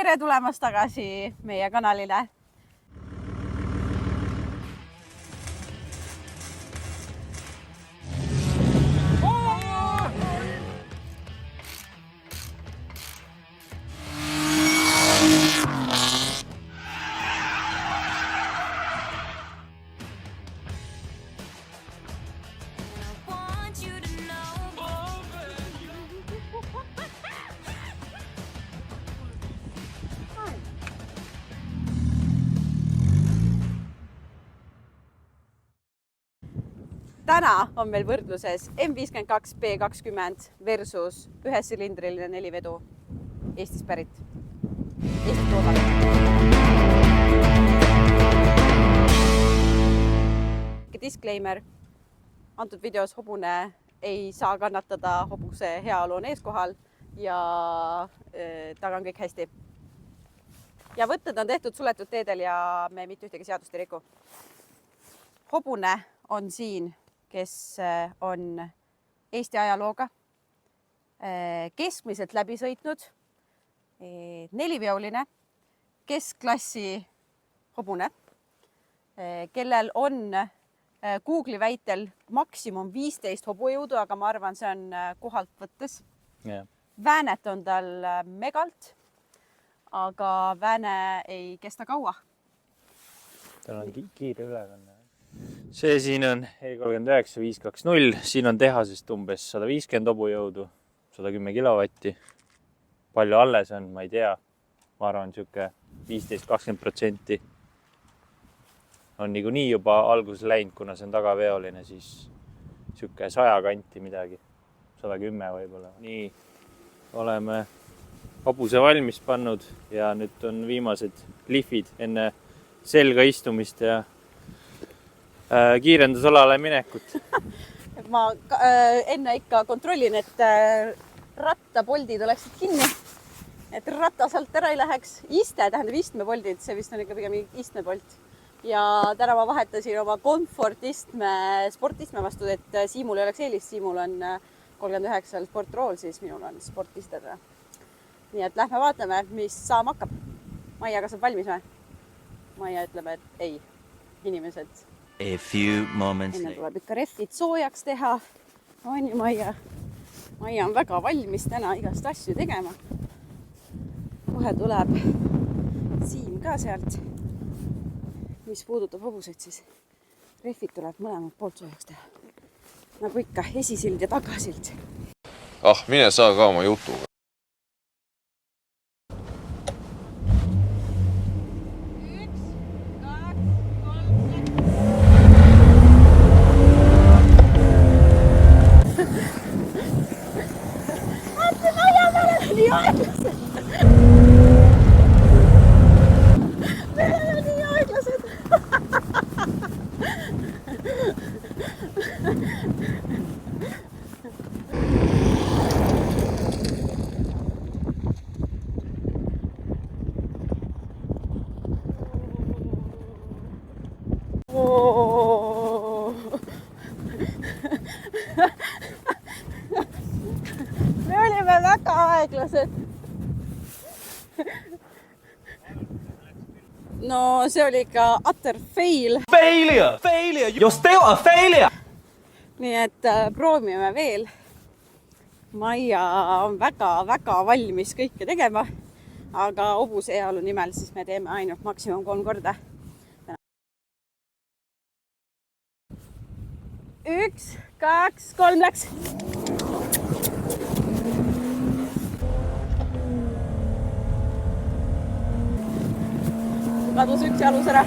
tere tulemast tagasi meie kanalile. Täna on meil võrdluses M52 B20 versus ühesilindriline 4-vedu Eestist pärit. Eesti toodang. Disclaimer. Antud videos hobune ei saa kannatada, hobuse heaolu on eeskohal ja taga on kõik hästi. Ja võtted on tehtud suletud teedel ja me mitte ühtegi seadust ei riku. Hobune on siin, kes on Eesti ajalooga keskmiselt läbi sõitnud, 4-veoline, keskklassi hobune, kellel on Google'i väitel maksimum 15 hobujõudu, aga ma arvan, see on kohalt võttes. Yeah. Väänet on tal megalt, aga vääne ei kesta kaua. Tal on kiire ülekanne. See siin on E39 520, siin on tehasest umbes 150 hobujõudu, 110 kilovatti. Palju alles on, ma ei tea, ma arvan, siuke 15-20% on niikuinii juba alguses läinud, kuna see on tagaveoline, siis siuke 100 kanti midagi, 110 võib-olla. Nii oleme hobuse valmis pannud ja nüüd on viimased lihvid enne selga istumist ja kiirendusalale minekut. Ma enne ikka kontrollin, et rattapoldid oleksid kinni, et ratta sealt ära ei läheks. Iste tähendab istmepoldid, see vist on ikka pigem istmepolt. Ja täna ma vahetasin oma komfortistme sportistme vastu, et Siimul ei oleks eelist. Siimul on 39 sportrool, siis minul on sportisted. Nii et lähme vaatame, mis saama hakkab. Maia, kas on valmis või? Maia ütleb, et ei. Inimesed. A few moments enne tuleb ikka rehvid soojaks teha. On ju, Maia? Maia on väga valmis täna igast asju tegema. Kohe tuleb Siim ka sealt. Mis puudutab hobuseid, siis rehvid tuleb mõlemad poolt soojaks teha. Nagu ikka, esisild ja tagasild. Mine saa ka oma jutuga. Me olime väga aeglased. No see oli ikka utter fail. Failure! You're still a failure! Nii et proovime veel. Maia on väga valmis kõike tegema, aga hobuse heaolu nimel siis me teeme ainult maksimum 3 korda. 1, 2, 3 läks. Kadus üks jalus ära.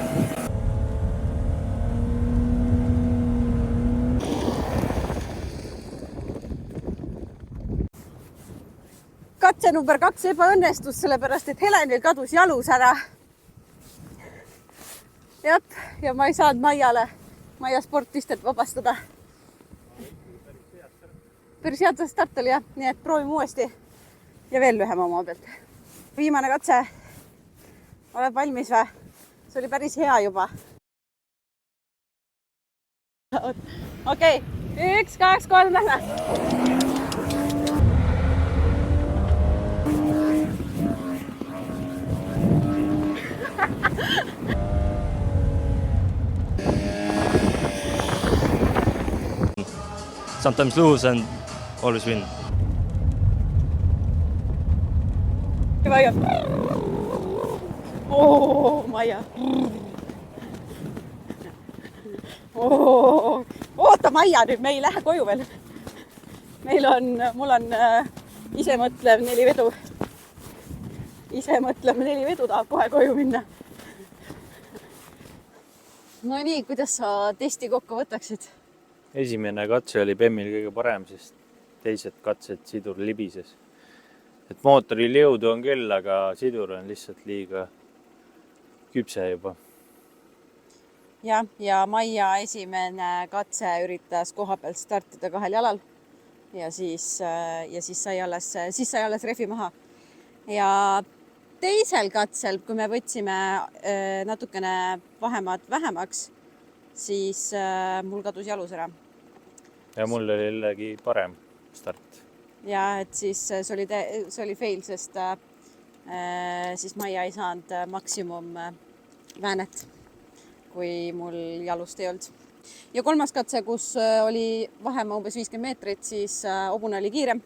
Katse number 2 ebaõnnestus, sellepärast et Helenil kadus jalus ära. Jep, ja ma ei saanud Maia sportistelt vabastada. Päris head start oli jah, nii et proovime uuesti ja veel lühema oma pealt. Viimane katse. Oled valmis või? See oli päris hea juba. Okei, 1, 2, 3, lähme. Sometimes lose and always win. Maia. Oo, Maia. Oota, Maia nüüd, me ei lähe koju veel. Mul on isemõtlev 4 vedu. Isemõtlev 4 vedu tahab kohe koju minna. No nii, kuidas sa testi kokku võtaksid? Esimene katse oli Bemmil kõige parem, sest teised katsed sidur libises. Et mootoril jõudu on küll, aga sidur on lihtsalt liiga küpse juba. Ja Maia esimene katse üritas koha pealt startida 2 jalal ja siis sai alles refi maha. Ja teisel katsel, kui me võtsime natukene vahemaad vähemaks, siis mul kadus jalus ära. Ja mul oli jällegi parem start. Ja et siis see oli fail, sest siis Maia ei saanud maksimum väänet, kui mul jalust ei olnud. Ja 3. katse, kus oli vahemaa umbes 50 meetrit, siis hobune oli kiirem.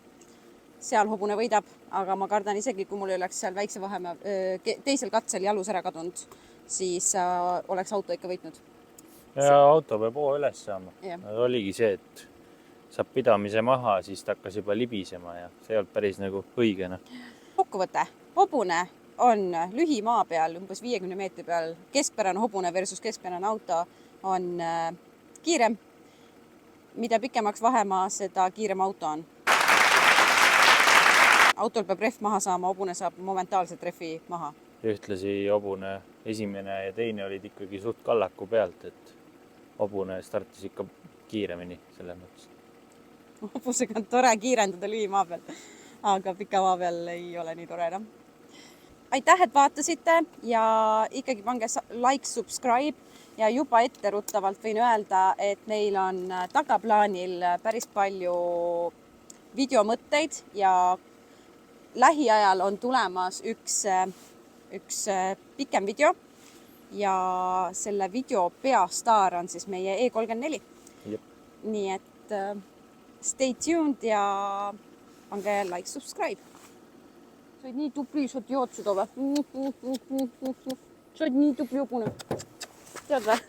Seal hobune võidab, aga ma kardan isegi, kui mul oleks seal väikse vahemaa teisel katsel jalus ära kadunud, siis oleks auto ikka võitnud. Ja auto peab hoo üles saama. Ja. Oligi see, et saab pidamise maha, siis ta hakkas juba libisema ja see ei olnud päris nagu õigena. Kokkuvõte. Hobune on lühimaa peal, umbes 50 meetri peal. Keskpärane hobune versus keskpärane auto on kiirem. Mida pikemaks vahemaa, seda kiirem auto on. Autol peab ref maha saama, hobune saab momentaalselt refi maha. Ja ühtlasi hobune esimene ja teine olid ikkagi suht kallaku pealt, et hobune startis ikka kiiremini selle mõttes. Hobusega on tore kiirendada lühimaa peal, aga pika maa peal ei ole nii tore enam. Aitäh, et vaatasite ja ikkagi pange like, subscribe ja juba etteruttavalt võin öelda, et neil on tagaplaanil päris palju videomõtteid ja lähiajal on tulemas üks pikem video ja selle video peastaar on siis meie E34. Jep. Nii et stay tuned ja pange like, subscribe. Sa oled nii tubli, sa oled jood seda või? Sa oled nii tubli hobune. Tead või?